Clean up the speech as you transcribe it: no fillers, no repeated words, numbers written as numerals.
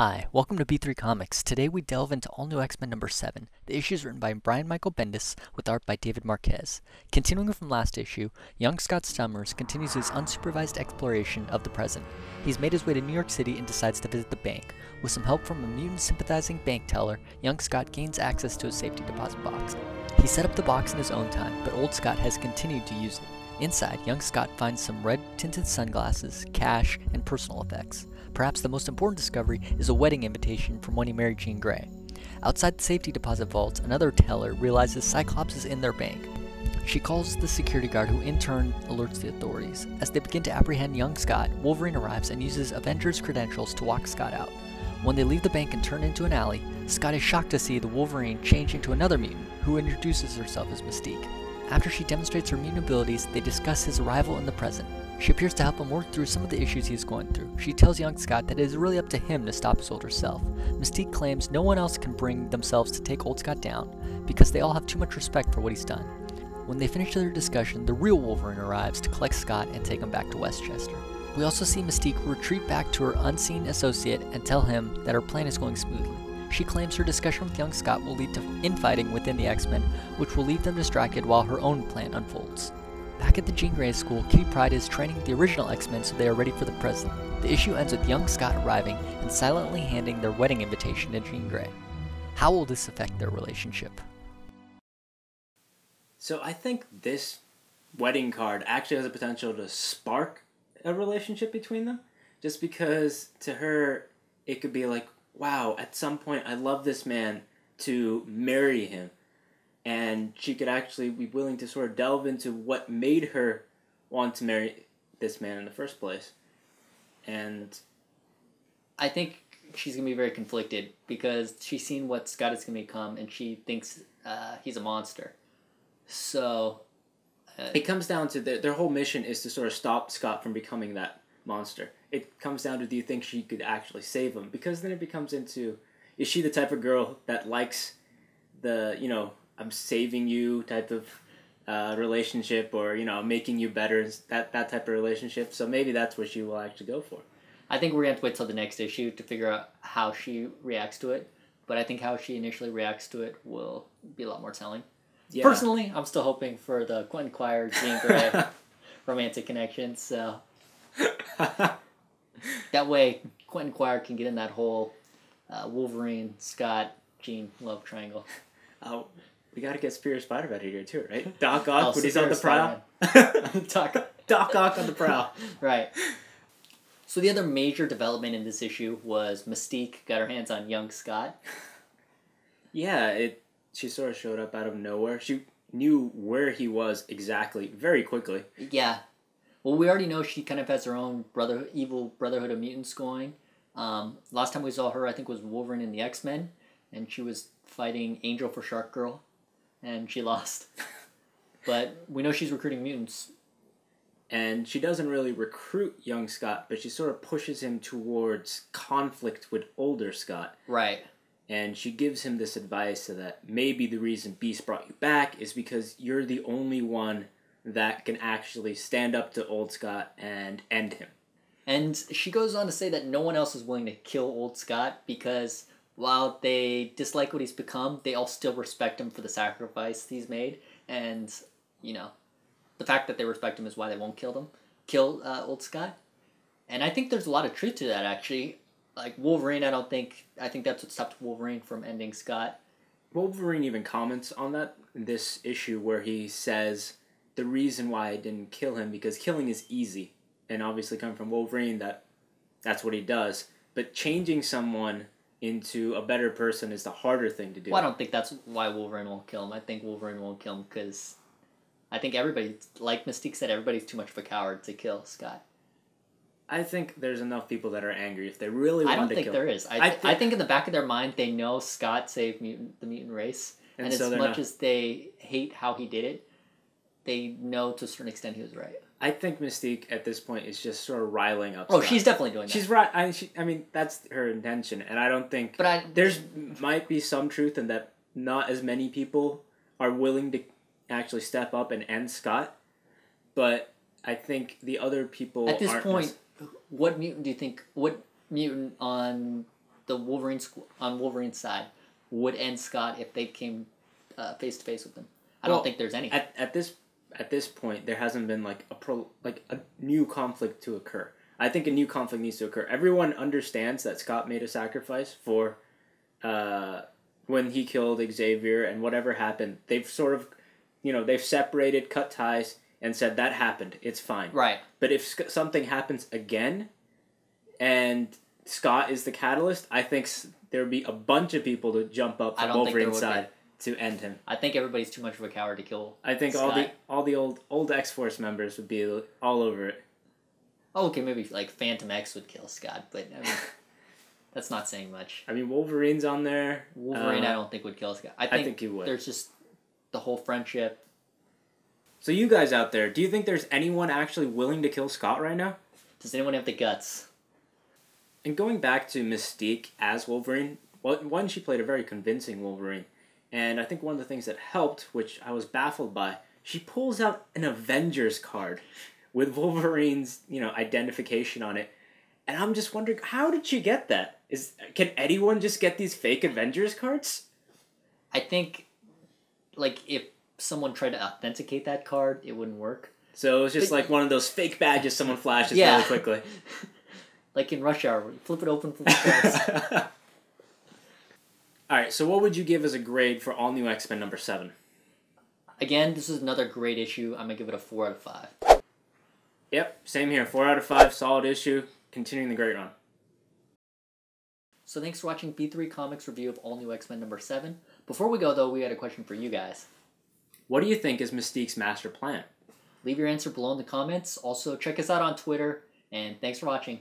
Hi, welcome to B3 Comics. Today we delve into All New X-Men number 7. The issue is written by Brian Michael Bendis with art by David Marquez. Continuing from last issue, young Scott Summers continues his unsupervised exploration of the present. He's made his way to New York City and decides to visit the bank. With some help from a mutant-sympathizing bank teller, young Scott gains access to a safety deposit box. He set up the box in his own time, but old Scott has continued to use it. Inside, young Scott finds some red-tinted sunglasses, cash, and personal effects. Perhaps the most important discovery is a wedding invitation from when he married Jean Grey. Outside the safety deposit vault, another teller realizes Cyclops is in their bank. She calls the security guard, who in turn alerts the authorities. As they begin to apprehend young Scott, Wolverine arrives and uses Avengers credentials to walk Scott out. When they leave the bank and turn into an alley, Scott is shocked to see the Wolverine change into another mutant, who introduces herself as Mystique. After she demonstrates her mutant abilities, they discuss his arrival in the present. She appears to help him work through some of the issues he is going through. She tells young Scott that it is really up to him to stop his older self. Mystique claims no one else can bring themselves to take old Scott down, because they all have too much respect for what he's done. When they finish their discussion, the real Wolverine arrives to collect Scott and take him back to Westchester. We also see Mystique retreat back to her unseen associate and tell him that her plan is going smoothly. She claims her discussion with young Scott will lead to infighting within the X-Men, which will leave them distracted while her own plan unfolds. Back at the Jean Grey school, Kitty Pryde is training the original X-Men so they are ready for the present. The issue ends with young Scott arriving and silently handing their wedding invitation to Jean Grey. How will this affect their relationship? So I think this wedding card actually has the potential to spark a relationship between them. Just because to her, it could be like, wow, at some point I love this man to marry him. And she could actually be willing to sort of delve into what made her want to marry this man in the first place. And I think she's going to be very conflicted because she's seen what Scott is going to become and she thinks he's a monster. So it comes down to their whole mission is to sort of stop Scott from becoming that monster. It comes down to, do you think she could actually save him? Because then it becomes into, is she the type of girl that likes the, I'm saving you type of relationship, or, making you better, that type of relationship? So maybe that's what she will actually go for. I think we're going to have to wait till the next issue to figure out how she reacts to it. But I think how she initially reacts to it will be a lot more telling. Yeah. Personally, I'm still hoping for the Quentin Quire, Jean Grey romantic connection, so that way Quentin Quire can get in that whole Wolverine, Scott, Jean love triangle. Oh, we gotta get Superior Spider-Man here too, right? Doc Ock when he's on the prowl. Doc Ock on the prowl. Right. So the other major development in this issue was Mystique got her hands on young Scott. Yeah, she sort of showed up out of nowhere. She knew where he was exactly very quickly. Yeah. Well, we already know she kind of has her own evil Brotherhood of Mutants going. Last time we saw her, I think, was Wolverine in the X-Men, and she was fighting Angel for Shark Girl, and she lost. But we know she's recruiting mutants. And she doesn't really recruit young Scott, but she sort of pushes him towards conflict with older Scott. Right. And she gives him this advice so that maybe the reason Beast brought you back is because you're the only one that can actually stand up to old Scott and end him. And she goes on to say that no one else is willing to kill old Scott because while they dislike what he's become, they all still respect him for the sacrifice he's made. And, the fact that they respect him is why they won't kill old Scott. And I think there's a lot of truth to that, actually. Like, Wolverine, I think that's what stopped Wolverine from ending Scott. Wolverine even comments on that in this issue where he says, the reason why I didn't kill him, because killing is easy. And obviously coming from Wolverine, that's what he does. But changing someone into a better person is the harder thing to do. Well, I don't think that's why Wolverine won't kill him. I think Wolverine won't kill him because I think everybody, like Mystique said, everybody's too much of a coward to kill Scott. I think there's enough people that are angry if they really want to kill him. I don't think there is. I think in the back of their mind, they know Scott saved the mutant race. And so as much as they hate how he did it, they know to a certain extent he was right. I think Mystique at this point is just sort of riling up. Oh, she's definitely doing that. She's right. I mean, that's her intention, and I don't think. There's might be some truth in that. Not as many people are willing to actually step up and end Scott, but I think the other people at this point. What mutant do you think? What mutant on the Wolverine on Wolverine's side would end Scott if they came face to face with him. I don't think there's any. At this point, there hasn't been like a new conflict to occur. I think a new conflict needs to occur. Everyone understands that Scott made a sacrifice for when he killed Xavier, and whatever happened, they've sort of, they've separated, cut ties, and said that happened. It's fine. Right. But if something happens again, and Scott is the catalyst, I think there would be a bunch of people to jump up from Wolverine's side to end him. I think everybody's too much of a coward to kill. I think Scott. all the old X-Force members would be all over it. Oh, okay, maybe like Phantom X would kill Scott, but I mean, that's not saying much. I mean, Wolverine's on there. Wolverine, I don't think would kill Scott. I think he would. There's just the whole friendship. So you guys out there, do you think there's anyone actually willing to kill Scott right now? Does anyone have the guts? And going back to Mystique as Wolverine, one, she played a very convincing Wolverine. And I think one of the things that helped, which I was baffled by, she pulls out an Avengers card with Wolverine's, identification on it. And I'm just wondering, how did she get that? Can anyone just get these fake Avengers cards? I think, if someone tried to authenticate that card, it wouldn't work. So it was just like one of those fake badges someone flashes really quickly. Like in Rush Hour, flip it open, flip it close. Alright, so what would you give as a grade for All New X-Men number 7? Again, this is another great issue. I'm going to give it a 4 out of 5. Yep, same here. 4 out of 5, solid issue. Continuing the great run. So thanks for watching B3 Comics review of All New X-Men number 7. Before we go, though, we had a question for you guys. What do you think is Mystique's master plan? Leave your answer below in the comments. Also, check us out on Twitter, and thanks for watching.